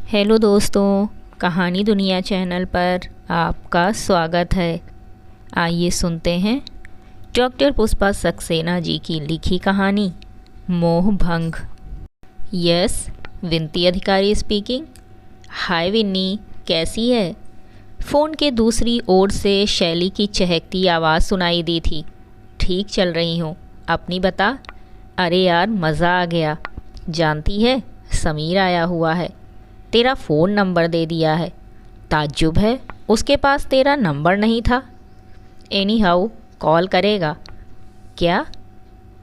Hello दोस्तों, कहानी दुनिया चैनल पर आपका स्वागत है। आइए सुनते हैं डॉक्टर पुष्पा सक्सेना जी की लिखी कहानी मोह भंग। यस, विनती अधिकारी स्पीकिंग। हाय विन्नी, कैसी है? फ़ोन के दूसरी ओर से शैली की चहकती आवाज़ सुनाई दी थी। ठीक चल रही हूँ, अपनी बता। अरे यार, मज़ा आ गया। जानती है, समीर आया हुआ है, तेरा फ़ोन नंबर दे दिया है। ताज्जुब है, उसके पास तेरा नंबर नहीं था। एनी हाउ, कॉल करेगा क्या?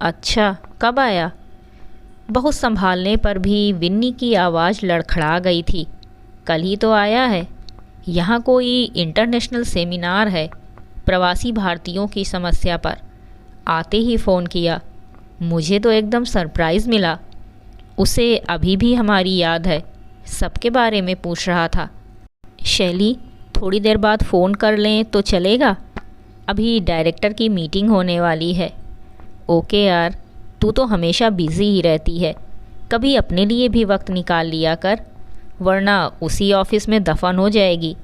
अच्छा, कब आया? बहुत संभालने पर भी विन्नी की आवाज़ लड़खड़ा गई थी। कल ही तो आया है। यहाँ कोई इंटरनेशनल सेमिनार है प्रवासी भारतीयों की समस्या पर। आते ही फ़ोन किया। मुझे तो एकदम सरप्राइज़ मिला। उसे अभी भी हमारी याद है, सबके बारे में पूछ रहा था। शैली, थोड़ी देर बाद फ़ोन कर लें तो चलेगा? अभी डायरेक्टर की मीटिंग होने वाली है। ओके यार, तू तो हमेशा बिज़ी ही रहती है, कभी अपने लिए भी वक्त निकाल लिया कर, वरना उसी ऑफिस में दफन हो जाएगी।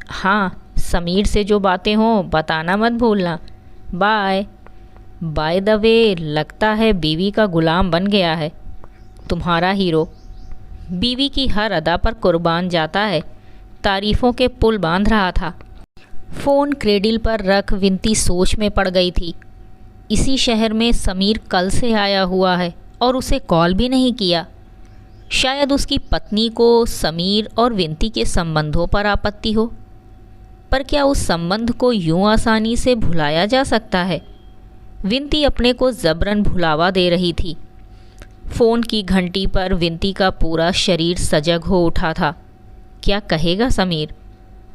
हाँ, समीर से जो बातें हों बताना मत भूलना। बाय। बाय द वे, लगता है बीवी का गुलाम बन गया है तुम्हारा हीरो। बीवी की हर अदा पर कुर्बान जाता है, तारीफ़ों के पुल बांध रहा था। फ़ोन क्रेडिल पर रख विनती सोच में पड़ गई थी। इसी शहर में समीर कल से आया हुआ है और उसे कॉल भी नहीं किया। शायद उसकी पत्नी को समीर और विनती के संबंधों पर आपत्ति हो, पर क्या उस संबंध को यूं आसानी से भुलाया जा सकता है? विनती अपने को ज़बरन भुलावा दे रही थी। फ़ोन की घंटी पर विनती का पूरा शरीर सजग हो उठा था। क्या कहेगा समीर?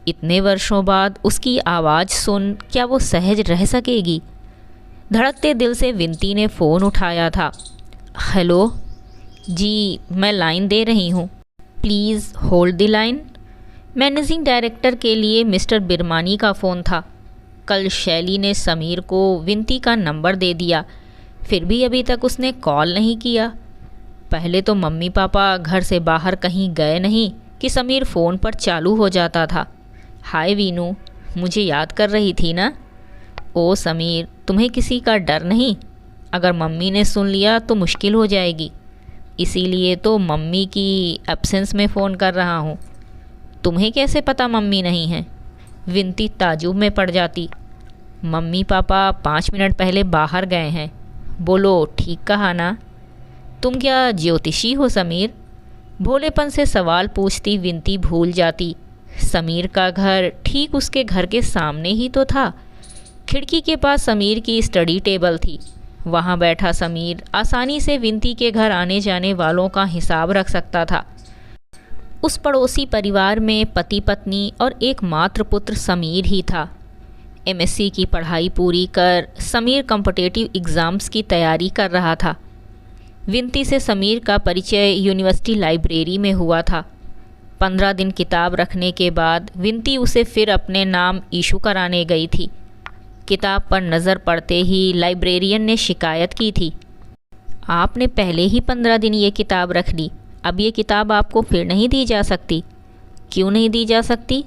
इतने वर्षों बाद उसकी आवाज़ सुन क्या वो सहज रह सकेगी? धड़कते दिल से विनती ने फ़ोन उठाया था। हेलो जी, मैं लाइन दे रही हूँ, please hold the line. Managing director के लिए मिस्टर बिरमानी का फ़ोन था। कल शैली ने समीर को विनती का नंबर दे दिया, फिर भी अभी तक उसने कॉल नहीं किया। पहले तो मम्मी पापा घर से बाहर कहीं गए नहीं कि समीर फ़ोन पर चालू हो जाता था। हाय वीनू, मुझे याद कर रही थी ना? ओ समीर, तुम्हें किसी का डर नहीं? अगर मम्मी ने सुन लिया तो मुश्किल हो जाएगी, इसीलिए तो मम्मी की एब्सेंस में फ़ोन कर रहा हूँ। तुम्हें कैसे पता मम्मी नहीं है? विनती ताजुब में पड़ जाती। मम्मी पापा 5 मिनट पहले बाहर गए हैं। बोलो, ठीक कहा ना? तुम क्या ज्योतिषी हो समीर? भोलेपन से सवाल पूछती विनती भूल जाती। समीर का घर ठीक उसके घर के सामने ही तो था। खिड़की के पास समीर की स्टडी टेबल थी। वहाँ बैठा समीर आसानी से विनती के घर आने जाने वालों का हिसाब रख सकता था। उस पड़ोसी परिवार में पति पत्नी और एक मात्र पुत्र समीर ही था। एमएससी की पढ़ाई पूरी कर समीर कॉम्पिटिटिव एग्ज़ाम्स की तैयारी कर रहा था। विनती से समीर का परिचय यूनिवर्सिटी लाइब्रेरी में हुआ था। 15 दिन किताब रखने के बाद विनती उसे फिर अपने नाम इशू कराने गई थी। किताब पर नज़र पड़ते ही लाइब्रेरियन ने शिकायत की थी। आपने पहले ही 15 दिन ये किताब रख ली, अब ये किताब आपको फिर नहीं दी जा सकती। क्यों नहीं दी जा सकती?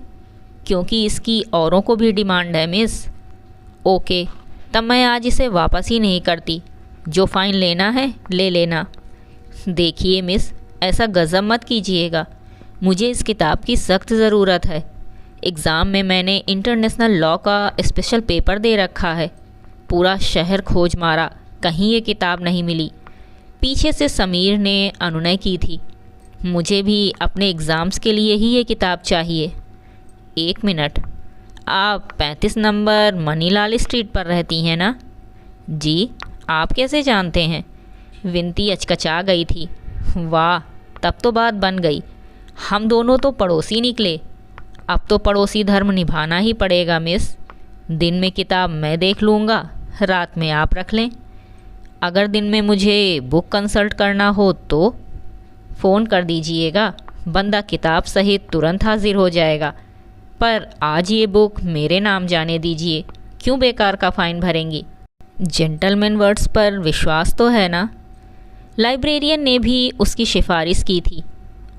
क्योंकि इसकी औरों को भी डिमांड है मिस। ओके, तब मैं आज इसे वापस ही नहीं करती। जो फ़ाइन लेना है ले लेना। देखिए मिस, ऐसा गज़ब मत कीजिएगा, मुझे इस किताब की सख्त ज़रूरत है। एग्ज़ाम में मैंने इंटरनेशनल लॉ का स्पेशल पेपर दे रखा है। पूरा शहर खोज मारा, कहीं ये किताब नहीं मिली। पीछे से समीर ने अनुनय की थी। मुझे भी अपने एग्ज़ाम्स के लिए ही ये किताब चाहिए। 1 मिनट, आप 35 नंबर मनीलाल स्ट्रीट पर रहती हैं ना? जी, आप कैसे जानते हैं? विनती अचकचा गई थी। वाह, तब तो बात बन गई। हम दोनों तो पड़ोसी निकले। अब तो पड़ोसी धर्म निभाना ही पड़ेगा मिस। दिन में किताब मैं देख लूँगा, रात में आप रख लें। अगर दिन में मुझे बुक कंसल्ट करना हो तो फ़ोन कर दीजिएगा, बंदा किताब सहित तुरंत हाजिर हो जाएगा। पर आज ये बुक मेरे नाम जाने दीजिए, क्यों बेकार का फ़ाइन भरेंगी? जेंटलमैन वर्ड्स पर विश्वास तो है ना? लाइब्रेरियन ने भी उसकी सिफारिश की थी।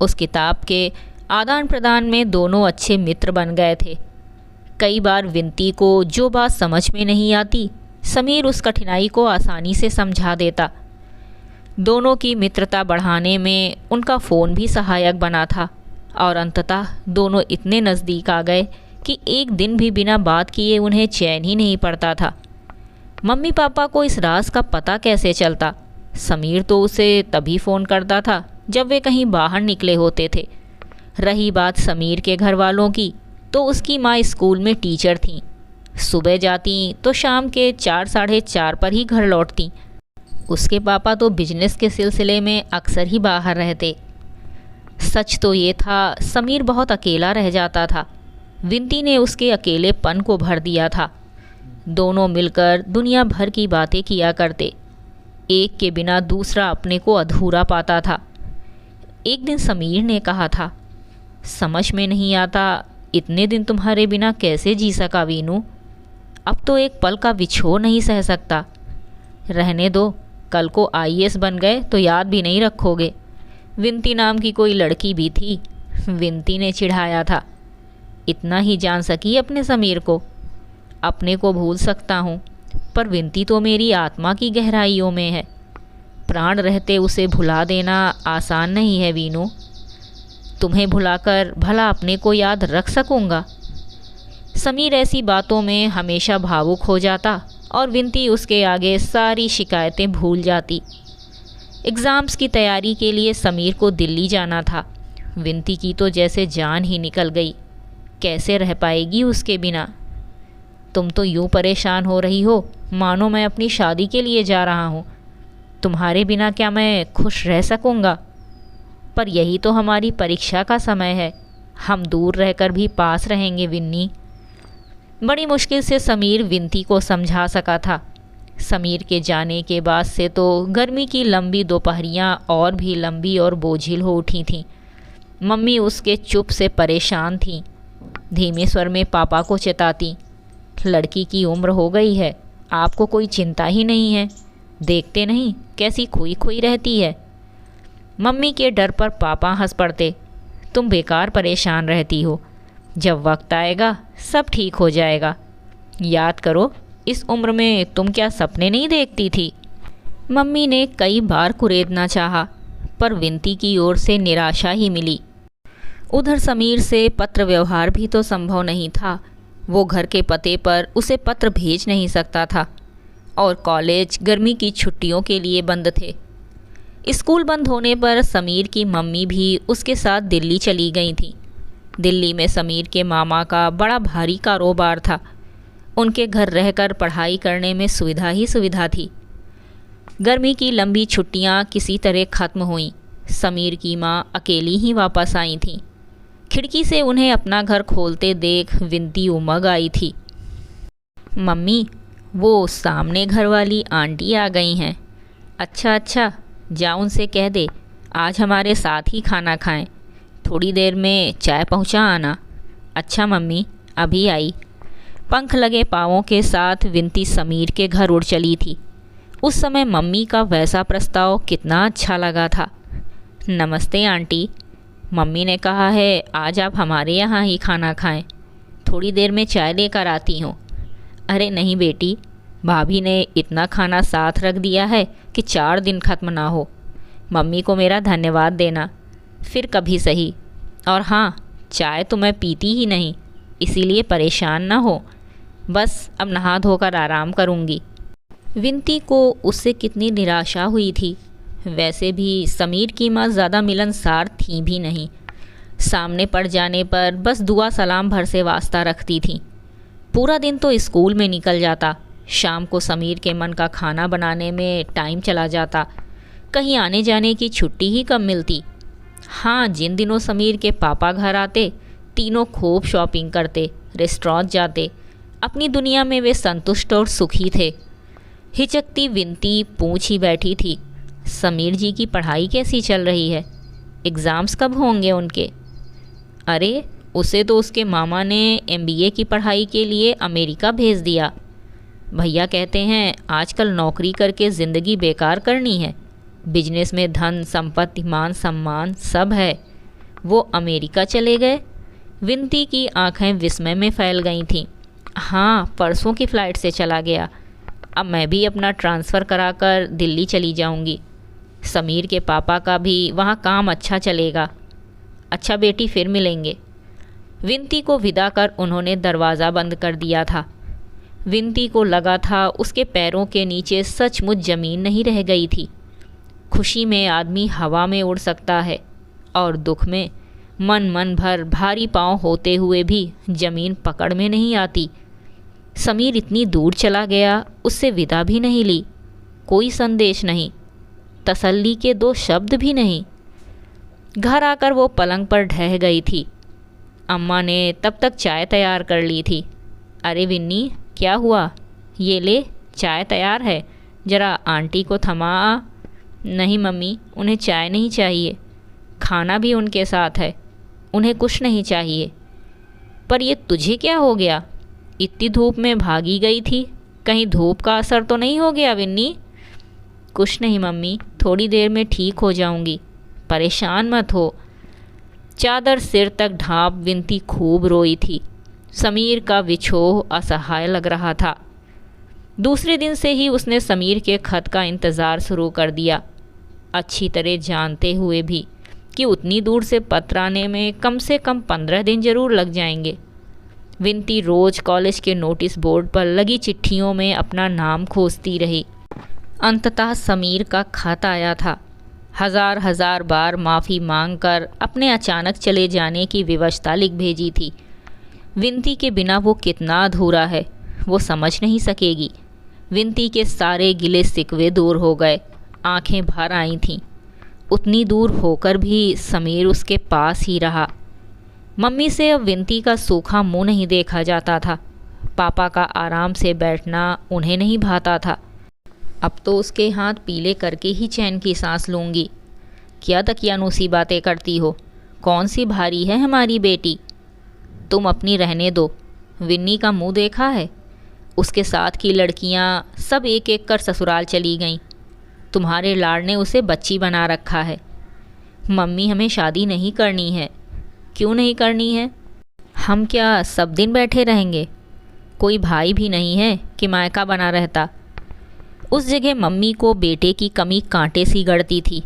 उस किताब के आदान प्रदान में दोनों अच्छे मित्र बन गए थे। कई बार विंती को जो बात समझ में नहीं आती, समीर उस कठिनाई को आसानी से समझा देता। दोनों की मित्रता बढ़ाने में उनका फ़ोन भी सहायक बना था और अंततः दोनों इतने नज़दीक आ गए कि एक दिन भी बिना बात किए उन्हें चैन ही नहीं पड़ता था। मम्मी पापा को इस राज का पता कैसे चलता? समीर तो उसे तभी फ़ोन करता था जब वे कहीं बाहर निकले होते थे। रही बात समीर के घर वालों की, तो उसकी माँ स्कूल में टीचर थीं। सुबह जाती तो शाम के 4 साढ़े 4 पर ही घर लौटती। उसके पापा तो बिजनेस के सिलसिले में अक्सर ही बाहर रहते। सच तो ये था, समीर बहुत अकेला रह जाता था। विंती ने उसके अकेलेपन को भर दिया था। दोनों मिलकर दुनिया भर की बातें किया करते। एक के बिना दूसरा अपने को अधूरा पाता था। एक दिन समीर ने कहा था, समझ में नहीं आता इतने दिन तुम्हारे बिना कैसे जी सका वीनू। अब तो एक पल का विछोह नहीं सह सकता। रहने दो, कल को आईएएस बन गए तो याद भी नहीं रखोगे। विंती नाम की कोई लड़की भी थी, विंती ने चिढ़ाया था। इतना ही जान सकी अपने समीर को। अपने को भूल सकता हूँ, पर विंती तो मेरी आत्मा की गहराइयों में है। प्राण रहते उसे भुला देना आसान नहीं है वीनू। तुम्हें भुलाकर भला अपने को याद रख सकूँगा? समीर ऐसी बातों में हमेशा भावुक हो जाता और विंती उसके आगे सारी शिकायतें भूल जाती। एग्ज़ाम्स की तैयारी के लिए समीर को दिल्ली जाना था। विंती की तो जैसे जान ही निकल गई। कैसे रह पाएगी उसके बिना? तुम तो यूँ परेशान हो रही हो मानो मैं अपनी शादी के लिए जा रहा हूँ। तुम्हारे बिना क्या मैं खुश रह सकूँगा? पर यही तो हमारी परीक्षा का समय है। हम दूर रहकर भी पास रहेंगे विन्नी। बड़ी मुश्किल से समीर विंती को समझा सका था। समीर के जाने के बाद से तो गर्मी की लंबी दोपहरियाँ और भी लंबी और बोझिल हो उठी थीं। मम्मी उसके चुप से परेशान थीं। धीमे स्वर में पापा को चिताती, लड़की की उम्र हो गई है, आपको कोई चिंता ही नहीं है। देखते नहीं कैसी खोई खोई रहती है। मम्मी के डर पर पापा हंस पड़ते, तुम बेकार परेशान रहती हो। जब वक्त आएगा सब ठीक हो जाएगा। याद करो, इस उम्र में तुम क्या सपने नहीं देखती थी? मम्मी ने कई बार कुरेदना चाहा, पर विंती की ओर से निराशा ही मिली। उधर समीर से पत्र व्यवहार भी तो संभव नहीं था। वो घर के पते पर उसे पत्र भेज नहीं सकता था और कॉलेज गर्मी की छुट्टियों के लिए बंद थे। स्कूल बंद होने पर समीर की मम्मी भी उसके साथ दिल्ली चली गई थी। दिल्ली में समीर के मामा का बड़ा भारी कारोबार था। उनके घर रहकर पढ़ाई करने में सुविधा ही सुविधा थी। गर्मी की लंबी छुट्टियां किसी तरह ख़त्म हुईं। समीर की माँ अकेली ही वापस आई थीं। खिड़की से उन्हें अपना घर खोलते देख विंती उमग आई थी। मम्मी, वो सामने घर वाली आंटी आ गई हैं। अच्छा अच्छा, जाओ उनसे कह दे आज हमारे साथ ही खाना खाएं। थोड़ी देर में चाय पहुंचा आना। अच्छा मम्मी, अभी आई। पंख लगे पाँवों के साथ विंती समीर के घर उड़ चली थी। उस समय मम्मी का वैसा प्रस्ताव कितना अच्छा लगा था। नमस्ते आंटी, मम्मी ने कहा है आज आप हमारे यहाँ ही खाना खाएं। थोड़ी देर में चाय लेकर आती हूँ। अरे नहीं बेटी, भाभी ने इतना खाना साथ रख दिया है कि 4 दिन ख़त्म ना हो। मम्मी को मेरा धन्यवाद देना, फिर कभी सही। और हाँ, चाय तो मैं पीती ही नहीं, इसीलिए परेशान ना हो। बस अब नहा धोकर आराम करूँगी। विंती को उससे कितनी निराशा हुई थी। वैसे भी समीर की माँ ज़्यादा मिलनसार थी भी नहीं। सामने पड़ जाने पर बस दुआ सलाम भर से वास्ता रखती थी। पूरा दिन तो स्कूल में निकल जाता। शाम को समीर के मन का खाना बनाने में टाइम चला जाता। कहीं आने जाने की छुट्टी ही कम मिलती। हाँ, जिन दिनों समीर के पापा घर आते, तीनों खूब शॉपिंग करते, रेस्टोरेंट जाते। अपनी दुनिया में वे संतुष्ट और सुखी थे। हिचकती विंती पूछ ही बैठी थी, समीर जी की पढ़ाई कैसी चल रही है? एग्ज़ाम्स कब होंगे उनके? अरे, उसे तो उसके मामा ने एमबीए की पढ़ाई के लिए अमेरिका भेज दिया। भैया कहते हैं आजकल नौकरी करके ज़िंदगी बेकार करनी है। बिजनेस में धन संपत्ति मान सम्मान सब है। वो अमेरिका चले गए? विनती की आंखें विस्मय में फैल गई थीं। हाँ, परसों की फ़्लाइट से चला गया। अब मैं भी अपना ट्रांसफ़र कराकर दिल्ली चली जाऊंगी। समीर के पापा का भी वहाँ काम अच्छा चलेगा। अच्छा बेटी, फिर मिलेंगे। विनती को विदा कर उन्होंने दरवाज़ा बंद कर दिया था। विनती को लगा था उसके पैरों के नीचे सचमुच ज़मीन नहीं रह गई थी। खुशी में आदमी हवा में उड़ सकता है और दुख में मन भर भारी पाँव होते हुए भी ज़मीन पकड़ में नहीं आती। समीर इतनी दूर चला गया, उससे विदा भी नहीं ली, कोई संदेश नहीं, तसल्ली के दो शब्द भी नहीं। घर आकर वो पलंग पर ढह गई थी। अम्मा ने तब तक चाय तैयार कर ली थी। अरे विन्नी, क्या हुआ? ये ले, चाय तैयार है, ज़रा आंटी को थमा आ। नहीं मम्मी, उन्हें चाय नहीं चाहिए, खाना भी उनके साथ है, उन्हें कुछ नहीं चाहिए। पर ये तुझे क्या हो गया? इतनी धूप में भागी गई थी, कहीं धूप का असर तो नहीं हो गया विन्नी? कुछ नहीं मम्मी, थोड़ी देर में ठीक हो जाऊंगी, परेशान मत हो। चादर सिर तक ढांप विनती खूब रोई थी। समीर का विछोह असहाय लग रहा था। दूसरे दिन से ही उसने समीर के खत का इंतज़ार शुरू कर दिया, अच्छी तरह जानते हुए भी कि उतनी दूर से पत्र आने में कम से कम 15 दिन ज़रूर लग जाएंगे। विनती रोज़ कॉलेज के नोटिस बोर्ड पर लगी चिट्ठियों में अपना नाम खोजती रही। अंततः समीर का खत आया था। हजार बार माफ़ी मांगकर अपने अचानक चले जाने की विवशता लिख भेजी थी। विनती के बिना वो कितना अधूरा है, वो समझ नहीं सकेगी। विनती के सारे गिले सिकवे दूर हो गए, आंखें भर आई थीं। उतनी दूर होकर भी समीर उसके पास ही रहा। मम्मी से अब विनती का सूखा मुंह नहीं देखा जाता था। पापा का आराम से बैठना उन्हें नहीं भाता था। अब तो उसके हाथ पीले करके ही चैन की सांस लूँगी। क्या तकियानूसी बातें करती हो? कौन सी भारी है हमारी बेटी? तुम अपनी रहने दो। विन्नी का मुंह देखा है? उसके साथ की लड़कियां सब एक एक कर ससुराल चली गईं। तुम्हारे लाड़ ने उसे बच्ची बना रखा है। मम्मी, हमें शादी नहीं करनी है। क्यों नहीं करनी है? हम क्या सब दिन बैठे रहेंगे? कोई भाई भी नहीं है कि मायका बना रहता। उस जगह मम्मी को बेटे की कमी कांटे सी गड़ती थी।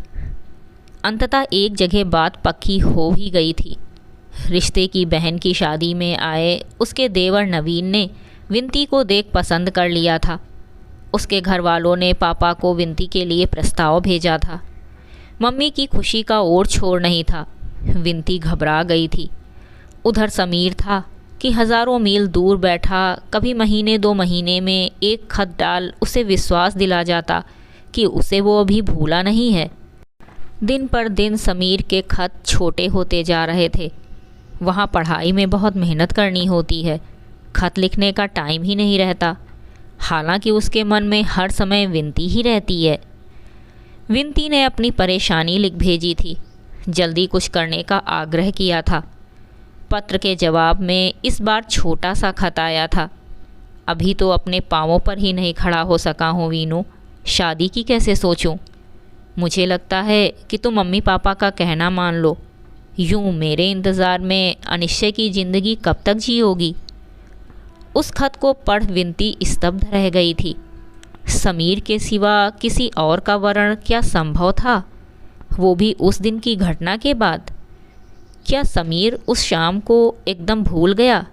अंततः एक जगह बात पक्की हो ही गई थी। रिश्ते की बहन की शादी में आए उसके देवर नवीन ने विनती को देख पसंद कर लिया था। उसके घर वालों ने पापा को विनती के लिए प्रस्ताव भेजा था। मम्मी की खुशी का और छोर नहीं था। विनती घबरा गई थी। उधर समीर था कि हज़ारों मील दूर बैठा कभी महीने 2 महीने में एक खत डाल उसे विश्वास दिला जाता कि उसे वो अभी भूला नहीं है। दिन पर दिन समीर के खत छोटे होते जा रहे थे। वहाँ पढ़ाई में बहुत मेहनत करनी होती है, खत लिखने का टाइम ही नहीं रहता। हालांकि उसके मन में हर समय विनती ही रहती है। विनती ने अपनी परेशानी लिख भेजी थी, जल्दी कुछ करने का आग्रह किया था। पत्र के जवाब में इस बार छोटा सा खत आया था। अभी तो अपने पाँवों पर ही नहीं खड़ा हो सका हूँ वीनू, शादी की कैसे सोचूं? मुझे लगता है कि तुम मम्मी पापा का कहना मान लो। यूँ मेरे इंतज़ार में अनिश्चय की ज़िंदगी कब तक जियोगी? उस खत को पढ़ विनती स्तब्ध रह गई थी। समीर के सिवा किसी और का वर्ण क्या संभव था, वो भी उस दिन की घटना के बाद? क्या समीर उस शाम को एकदम भूल गया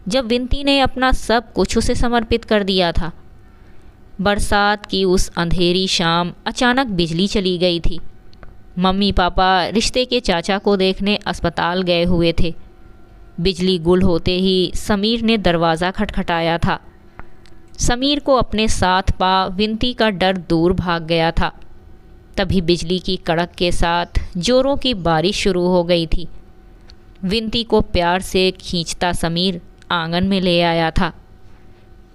जब विनती ने अपना सब कुछ उसे समर्पित कर दिया था? बरसात की उस अंधेरी शाम अचानक बिजली चली गई थी। मम्मी पापा रिश्ते के चाचा को देखने अस्पताल गए हुए थे। बिजली गुल होते ही समीर ने दरवाज़ा खटखटाया था। समीर को अपने साथ पा विनती का डर दूर भाग गया था। तभी बिजली की कड़क के साथ जोरों की बारिश शुरू हो गई थी। विनती को प्यार से खींचता समीर आंगन में ले आया था।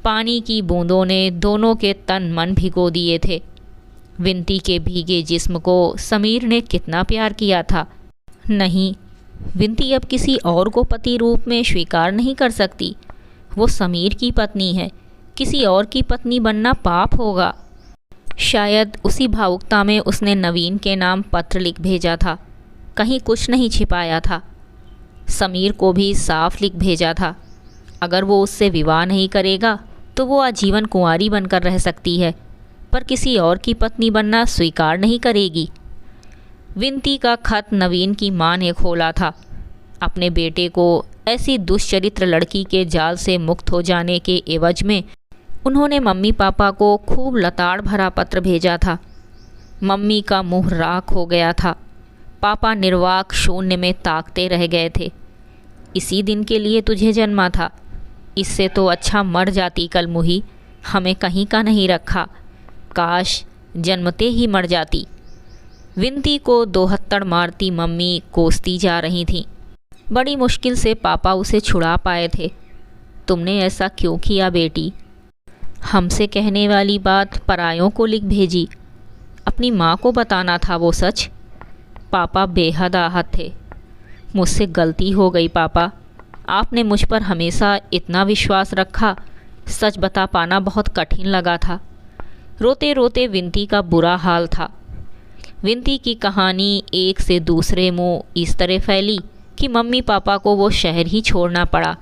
पानी की बूंदों ने दोनों के तन मन भिगो दिए थे। विनती के भीगे जिस्म को समीर ने कितना प्यार किया था। नहीं, विनती अब किसी और को पति रूप में स्वीकार नहीं कर सकती। वो समीर की पत्नी है, किसी और की पत्नी बनना पाप होगा। शायद उसी भावुकता में उसने नवीन के नाम पत्र लिख भेजा था, कहीं कुछ नहीं छिपाया था। समीर को भी साफ लिख भेजा था, अगर वो उससे विवाह नहीं करेगा तो वो आजीवन कुंवारी बनकर रह सकती है, पर किसी और की पत्नी बनना स्वीकार नहीं करेगी। विनती का खत नवीन की माँ ने खोला था। अपने बेटे को ऐसी दुष्चरित्र लड़की के जाल से मुक्त हो जाने के एवज में उन्होंने मम्मी पापा को खूब लताड़ भरा पत्र भेजा था। मम्मी का मुंह राख हो गया था। पापा निर्वाक शून्य में ताकते रह गए थे। इसी दिन के लिए तुझे जन्मा था, इससे तो अच्छा मर जाती कल मुही, हमें कहीं का नहीं रखा, काश जन्मते ही मर जाती। विनती को दोहत्तड़ मारती मम्मी कोसती जा रही थीं। बड़ी मुश्किल से पापा उसे छुड़ा पाए थे। तुमने ऐसा क्यों किया बेटी? हमसे कहने वाली बात परायों को लिख भेजी, अपनी माँ को बताना था वो सच। पापा बेहद आहत थे। मुझसे गलती हो गई पापा, आपने मुझ पर हमेशा इतना विश्वास रखा, सच बता पाना बहुत कठिन लगा था। रोते रोते विनती का बुरा हाल था। विनती की कहानी एक से दूसरे मुँह इस तरह फैली कि मम्मी पापा को वो शहर ही छोड़ना पड़ा।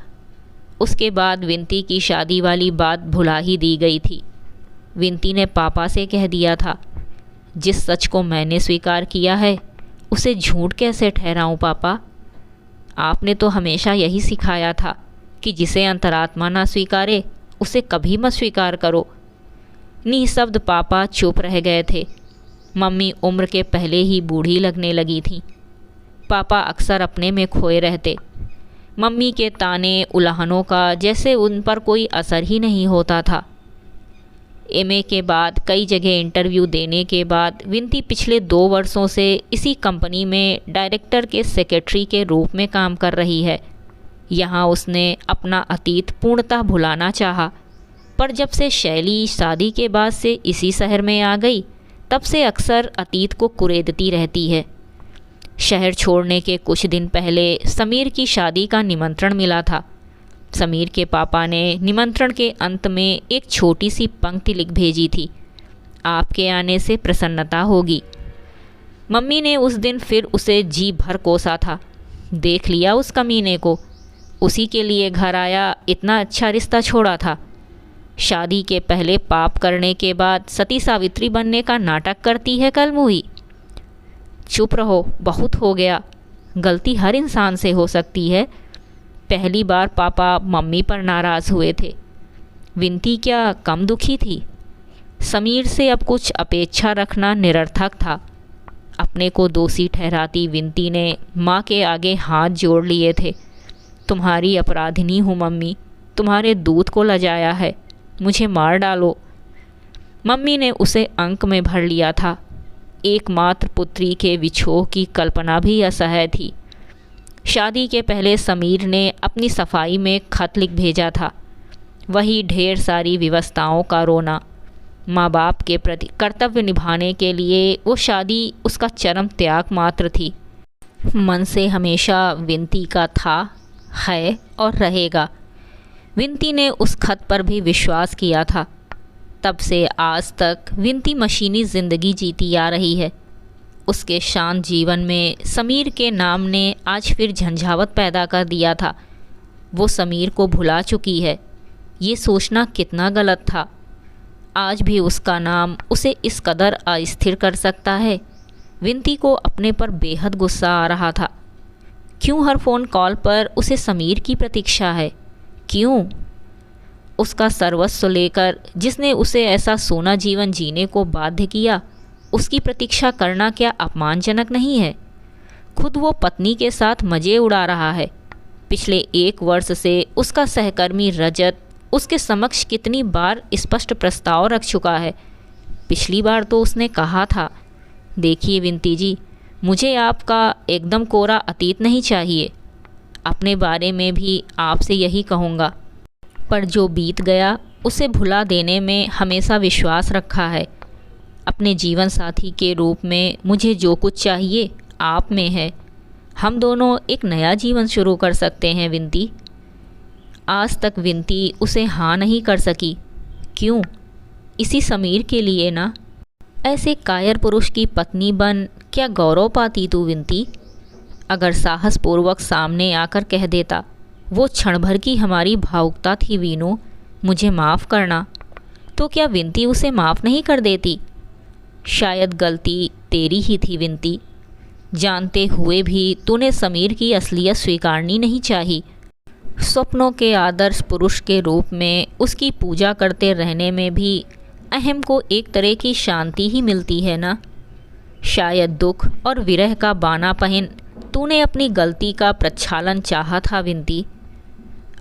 उसके बाद विनती की शादी वाली बात भुला ही दी गई थी। विनती ने पापा से कह दिया था, जिस सच को मैंने स्वीकार किया है उसे झूठ कैसे ठहराऊं पापा? आपने तो हमेशा यही सिखाया था कि जिसे अंतरात्मा ना स्वीकारे उसे कभी मत स्वीकार करो। निःशब्द पापा चुप रह गए थे। मम्मी उम्र के पहले ही बूढ़ी लगने लगी थी। पापा अक्सर अपने में खोए रहते। मम्मी के ताने उलाहनों का जैसे उन पर कोई असर ही नहीं होता था। एमए के बाद कई जगह इंटरव्यू देने के बाद विनती पिछले 2 वर्षों से इसी कंपनी में डायरेक्टर के सेक्रेटरी के रूप में काम कर रही है। यहाँ उसने अपना अतीत पूर्णतः भुलाना चाहा, पर जब से शैली शादी के बाद से इसी शहर में आ गई, तब से अक्सर अतीत को कुरेदती रहती है। शहर छोड़ने के कुछ दिन पहले समीर की शादी का निमंत्रण मिला था। समीर के पापा ने निमंत्रण के अंत में एक छोटी सी पंक्ति लिख भेजी थी, आपके आने से प्रसन्नता होगी। मम्मी ने उस दिन फिर उसे जी भर कोसा था। देख लिया उस कमीने को, उसी के लिए घर आया, इतना अच्छा रिश्ता छोड़ा था। शादी के पहले पाप करने के बाद सती सावित्री बनने का नाटक करती है कल मुही। चुप रहो, बहुत हो गया। गलती हर इंसान से हो सकती है। पहली बार पापा मम्मी पर नाराज़ हुए थे। विनती क्या कम दुखी थी? समीर से अब कुछ अपेक्षा रखना निरर्थक था। अपने को दोषी ठहराती विनती ने माँ के आगे हाथ जोड़ लिए थे। तुम्हारी अपराधिनी हूँ मम्मी, तुम्हारे दूध को लजाया है, मुझे मार डालो। मम्मी ने उसे अंक में भर लिया था। एकमात्र पुत्री के विछोह की कल्पना भी असह्य थी। शादी के पहले समीर ने अपनी सफाई में खत लिख भेजा था। वही ढेर सारी व्यवस्थाओं का रोना। माँ बाप के प्रति कर्तव्य निभाने के लिए वो शादी उसका चरम त्याग मात्र थी। मन से हमेशा विनती का था, है और रहेगा। विनती ने उस खत पर भी विश्वास किया था। तब से आज तक विनती मशीनी ज़िंदगी जीती आ रही है। उसके शांत जीवन में समीर के नाम ने आज फिर झंझावत पैदा कर दिया था। वो समीर को भुला चुकी है। ये सोचना कितना गलत था। आज भी उसका नाम उसे इस कदर अस्थिर कर सकता है। विनती को अपने पर बेहद गुस्सा आ रहा था। क्यों हर फ़ोन कॉल पर उसे समीर की प्रतीक्षा है? क्यों? उसका सर्वस्व लेकर जिसने उसे ऐसा सोना जीवन जीने को बाध्य किया, उसकी प्रतीक्षा करना क्या अपमानजनक नहीं है? खुद वो पत्नी के साथ मज़े उड़ा रहा है। पिछले 1 वर्ष से उसका सहकर्मी रजत उसके समक्ष कितनी बार स्पष्ट प्रस्ताव रख चुका है। पिछली बार तो उसने कहा था, देखिए विनती जी, मुझे आपका एकदम कोरा अतीत नहीं चाहिए। अपने बारे में भी आपसे यही कहूँगा, पर जो बीत गया उसे भुला देने में हमेशा विश्वास रखा है। अपने जीवन साथी के रूप में मुझे जो कुछ चाहिए आप में है। हम दोनों एक नया जीवन शुरू कर सकते हैं विनती। आज तक विनती उसे हाँ नहीं कर सकी। क्यों? इसी समीर के लिए ना। ऐसे कायर पुरुष की पत्नी बन क्या गौरव पाती तू विनती? अगर साहसपूर्वक सामने आकर कह देता, वो क्षण भर की हमारी भावुकता थी वीनू, मुझे माफ़ करना, तो क्या विनती उसे माफ़ नहीं कर देती? शायद गलती तेरी ही थी विनती। जानते हुए भी तूने समीर की असलियत स्वीकारनी नहीं चाही। स्वप्नों के आदर्श पुरुष के रूप में उसकी पूजा करते रहने में भी अहम को एक तरह की शांति ही मिलती है ना। शायद दुख और विरह का बाना पहन तूने अपनी गलती का प्रक्षालन चाहा था विनती।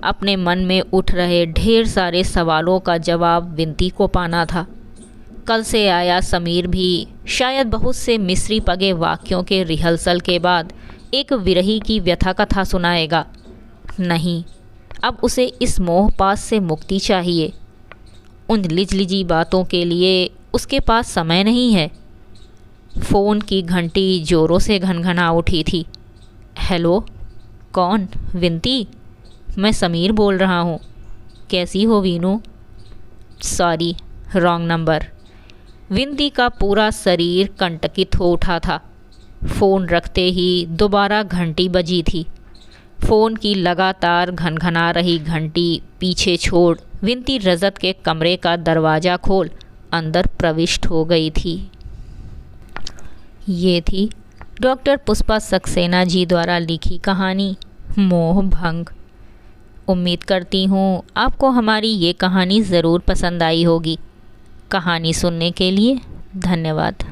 अपने मन में उठ रहे ढेर सारे सवालों का जवाब विनती को पाना था। कल से आया समीर भी शायद बहुत से मिस्री पगे वाक्यों के रिहर्सल के बाद एक विरही की व्यथा कथा सुनाएगा। नहीं, अब उसे इस मोह पास से मुक्ति चाहिए। उन लिजलिजी बातों के लिए उसके पास समय नहीं है। फ़ोन की घंटी ज़ोरों से घनघना उठी थी। हेलो, कौन? विनती, मैं समीर बोल रहा हूँ। कैसी हो वीनू? Sorry, wrong number. विनती का पूरा शरीर कंटकित हो उठा था। फ़ोन रखते ही दोबारा घंटी बजी थी। फ़ोन की लगातार घनघना रही घंटी पीछे छोड़ विनती रजत के कमरे का दरवाज़ा खोल अंदर प्रविष्ट हो गई थी। ये थी डॉक्टर पुष्पा सक्सेना जी द्वारा लिखी कहानी मोह भंग। उम्मीद करती हूँ आपको हमारी ये कहानी ज़रूर पसंद आई होगी। कहानी सुनने के लिए धन्यवाद।